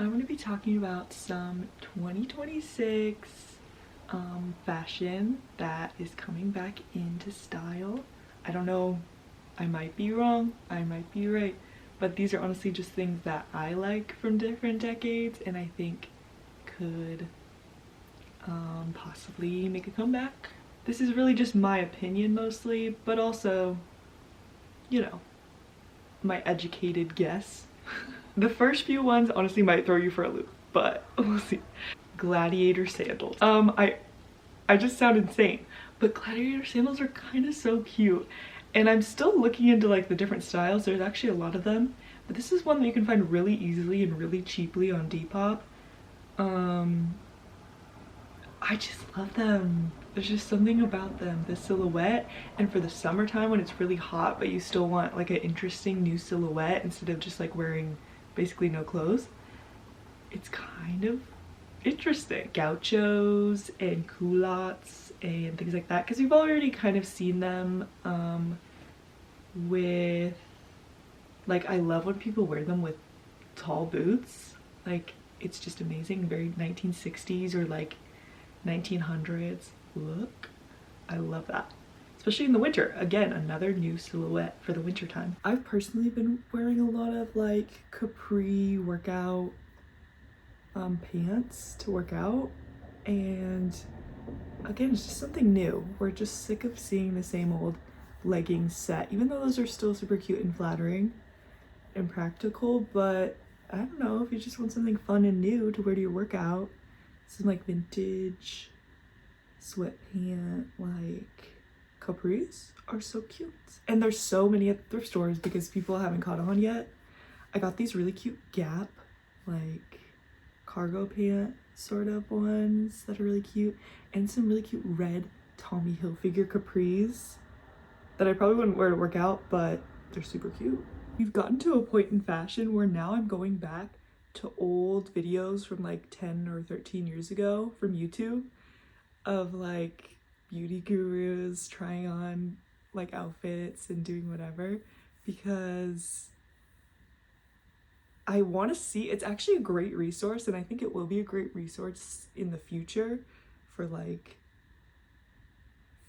I'm going to be talking about some 2026 fashion that is coming back into style. I don't know, I might be wrong, I might be right, but these are honestly just things that I like from different decades and I think could possibly make a comeback. This is really just my opinion mostly, but also, you know, my educated guess. The first few ones honestly might throw you for a loop, but we'll see. Gladiator sandals. I just sound insane, but gladiator sandals are kind of so cute. And I'm still looking into like the different styles. There's actually a lot of them, but this is one that you can find really easily and really cheaply on Depop. I just love them. There's just something about them, the silhouette, and for the summertime when it's really hot but you still want like an interesting new silhouette instead of just like wearing basically no clothes, it's kind of interesting. Gauchos and culottes and things like that, because we've already kind of seen them with, like, I love when people wear them with tall boots. Like, it's just amazing. Very 1960s or like 1900s look. I love that, especially in the winter. Again, another new silhouette for the winter time. I've personally been wearing a lot of like capri workout pants to work out, and again, it's just something new. We're just sick of seeing the same old leggings set, even though those are still super cute and flattering and practical. But I don't know, if you just want something fun and new to wear to your workout, some like vintage sweatpant like capris are so cute. And there's so many at thrift stores because people haven't caught on yet. I got these really cute Gap like cargo pant sort of ones that are really cute, and some really cute red Tommy Hilfiger capris that I probably wouldn't wear to work out, but they're super cute. We've gotten to a point in fashion where now I'm going back to old videos from like 10 or 13 years ago from YouTube of like beauty gurus trying on like outfits and doing whatever, because I want to see. It's actually a great resource, and I think it will be a great resource in the future for like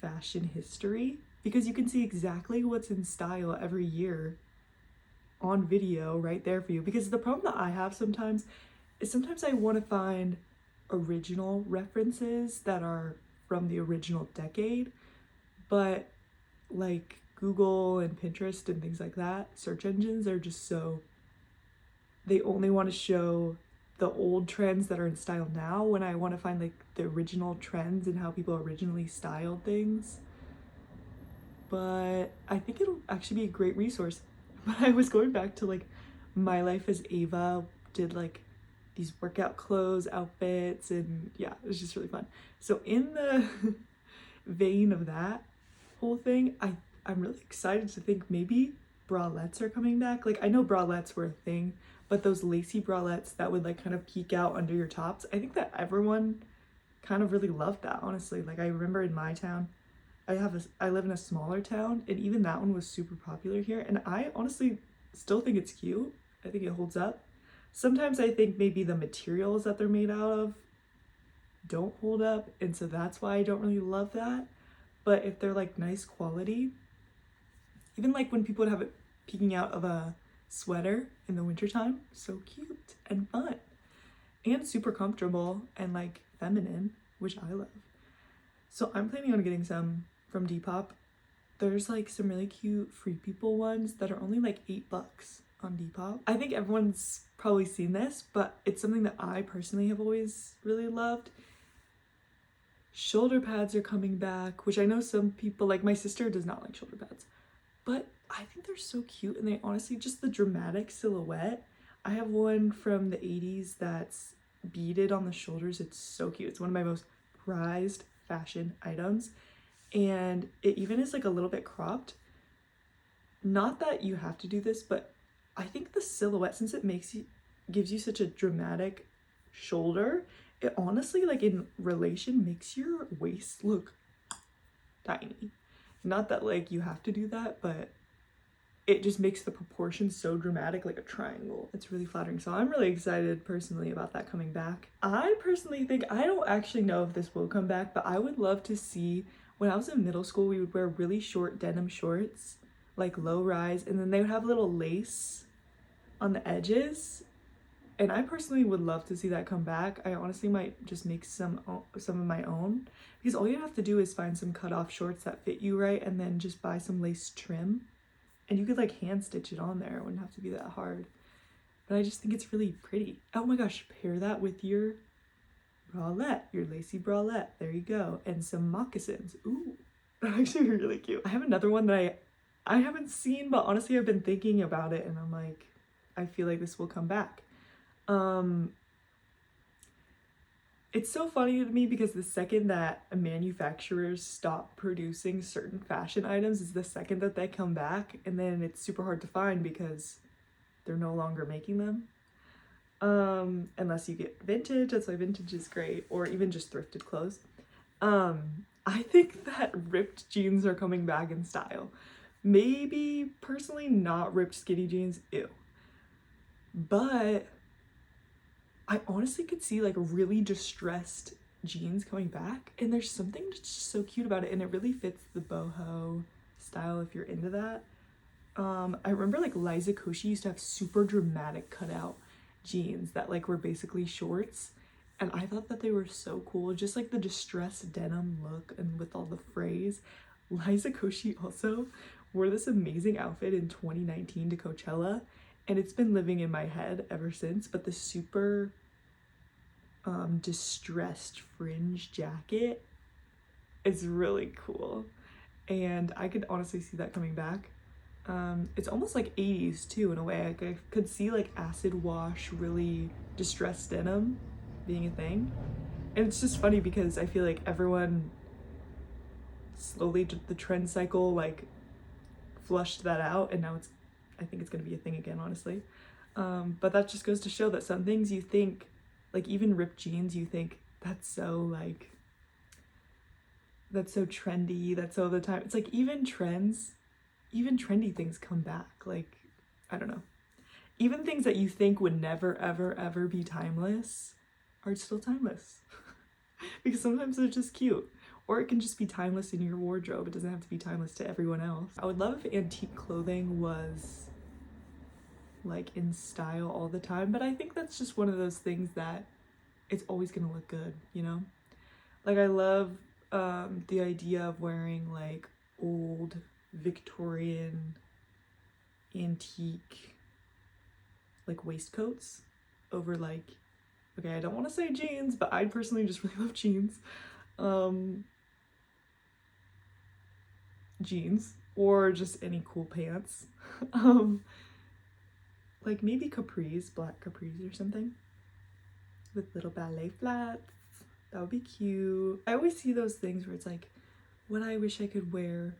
fashion history, because you can see exactly what's in style every year on video right there for you. Because the problem that I have sometimes is sometimes I want to find original references that are from the original decade, but like Google and Pinterest and things like that, search engines are just so, they only want to show the old trends that are in style now, when I want to find like the original trends and how people originally styled things. But I think it'll actually be a great resource. But I was going back to like My Life as Ava did like these workout clothes outfits, and yeah, it was just really fun. So in the vein of that whole thing, I'm really excited to think maybe bralettes are coming back. Like, I know bralettes were a thing, but those lacy bralettes that would like kind of peek out under your tops, I think that everyone kind of really loved that, honestly. Like, I remember in my town, I live in a smaller town, and even that one was super popular here, and I honestly still think it's cute. I think it holds up. Sometimes I think maybe the materials that they're made out of don't hold up, and so that's why I don't really love that. But if they're like nice quality, even like when people would have it peeking out of a sweater in the wintertime, so cute and fun and super comfortable and like feminine, which I love. So I'm planning on getting some from Depop. There's like some really cute Free People ones that are only like $8 on Depop. I think everyone's probably seen this, but it's something that I personally have always really loved. Shoulder pads are coming back, which I know some people, like my sister, does not like shoulder pads, but I think they're so cute, and they honestly, just the dramatic silhouette. I have one from the 80s that's beaded on the shoulders. It's so cute. It's one of my most prized fashion items, and it even is like a little bit cropped. Not that you have to do this, but I think the silhouette, since it gives you such a dramatic shoulder, it honestly, like in relation, makes your waist look tiny. Not that like you have to do that, but it just makes the proportions so dramatic, like a triangle. It's really flattering. So I'm really excited personally about that coming back. I personally think, I don't actually know if this will come back, but I would love to see, when I was in middle school, we would wear really short denim shorts, like low rise, and then they would have little lace on the edges. And I personally would love to see that come back. I honestly might just make some of my own, because all you have to do is find some cutoff shorts that fit you right, and then just buy some lace trim. And you could like hand stitch it on there. It wouldn't have to be that hard. But I just think it's really pretty. Oh my gosh, pair that with your bralette, your lacy bralette. There you go. And some moccasins. Ooh, that actually be really cute. I have another one that I haven't seen, but honestly I've been thinking about it and I'm like, I feel like this will come back. It's so funny to me because the second that manufacturers stop producing certain fashion items is the second that they come back, and then it's super hard to find because they're no longer making them. Unless you get vintage, that's why vintage is great, or even just thrifted clothes. I think that ripped jeans are coming back in style. Maybe personally not ripped skinny jeans, ew. But I honestly could see like really distressed jeans coming back, and there's something just so cute about it, and it really fits the boho style if you're into that. I remember like Liza Koshy used to have super dramatic cutout jeans that like were basically shorts, and I thought that they were so cool, just like the distressed denim look and with all the frays. Liza Koshy also wore this amazing outfit in 2019 to Coachella, and it's been living in my head ever since. But the super distressed fringe jacket is really cool, and I could honestly see that coming back. It's almost like 80s too in a way. Like I could see like acid wash, really distressed denim being a thing. And it's just funny because I feel like everyone slowly, the trend cycle like flushed that out, and now I think it's gonna be a thing again, honestly. But that just goes to show that some things you think, like even ripped jeans, you think that's so trendy, that's so the time. It's like even trendy things come back. Like, I don't know. Even things that you think would never, ever, ever be timeless are still timeless. Because sometimes they're just cute. Or it can just be timeless in your wardrobe. It doesn't have to be timeless to everyone else. I would love if antique clothing was like in style all the time, but I think that's just one of those things that it's always gonna look good, you know? Like I love the idea of wearing like old Victorian antique like waistcoats over like, okay, I don't want to say jeans, but I personally just really love jeans. Jeans or just any cool pants. Like maybe capris, black capris or something with little ballet flats. That would be cute. I always see those things where it's like, what I wish I could wear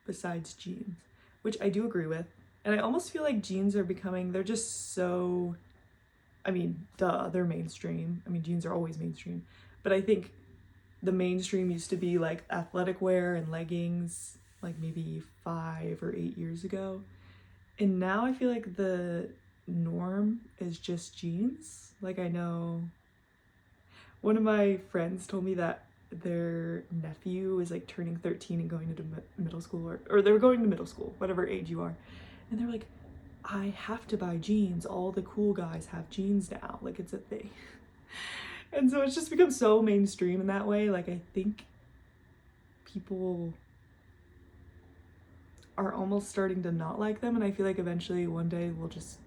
besides jeans, which I do agree with. And I almost feel like jeans are becoming, they're just so, I mean, duh, they're mainstream. I mean, jeans are always mainstream, but I think the mainstream used to be like athletic wear and leggings, like maybe 5 or 8 years ago. And now I feel like the norm is just jeans. Like I know one of my friends told me that their nephew is like turning 13 and going into middle school, or they're going to middle school, whatever age you are. And they're like, I have to buy jeans. All the cool guys have jeans now. Like it's a thing. And so it's just become so mainstream in that way. Like I think people are almost starting to not like them, and I feel like eventually one day we'll just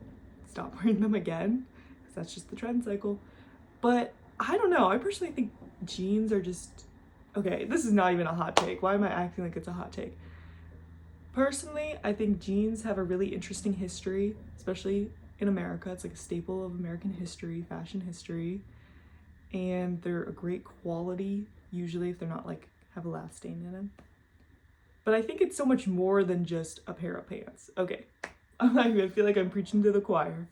stop wearing them again because that's just the trend cycle. But I don't know, I personally think jeans are just, okay, this is not even a hot take. Why am I acting like it's a hot take? Personally, I think jeans have a really interesting history, especially in America. It's like a staple of American history, fashion history, and they're a great quality usually if they're not like have a laugh stain in them. But I think it's so much more than just a pair of pants. Okay, I feel like I'm preaching to the choir.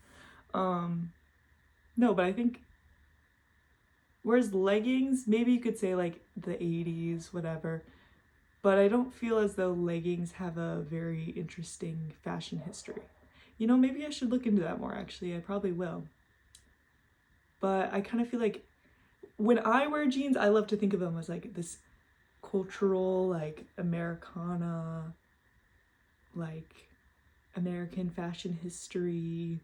No, but I think, whereas leggings, maybe you could say like the 80s, whatever. but I don't feel as though leggings have a very interesting fashion history. You know, maybe I should look into that more actually. I probably will. But I kind of feel like when I wear jeans, I love to think of them as like this cultural, like Americana, like American fashion history,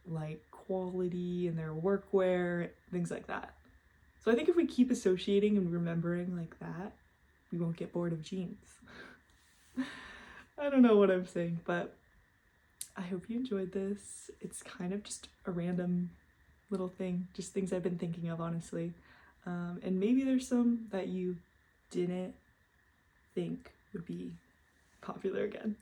like quality in their workwear, things like that. So I think if we keep associating and remembering like that, we won't get bored of jeans. I don't know what I'm saying, but I hope you enjoyed this. It's kind of just a random little thing, just things I've been thinking of, honestly. And maybe there's some that you didn't think would be popular again.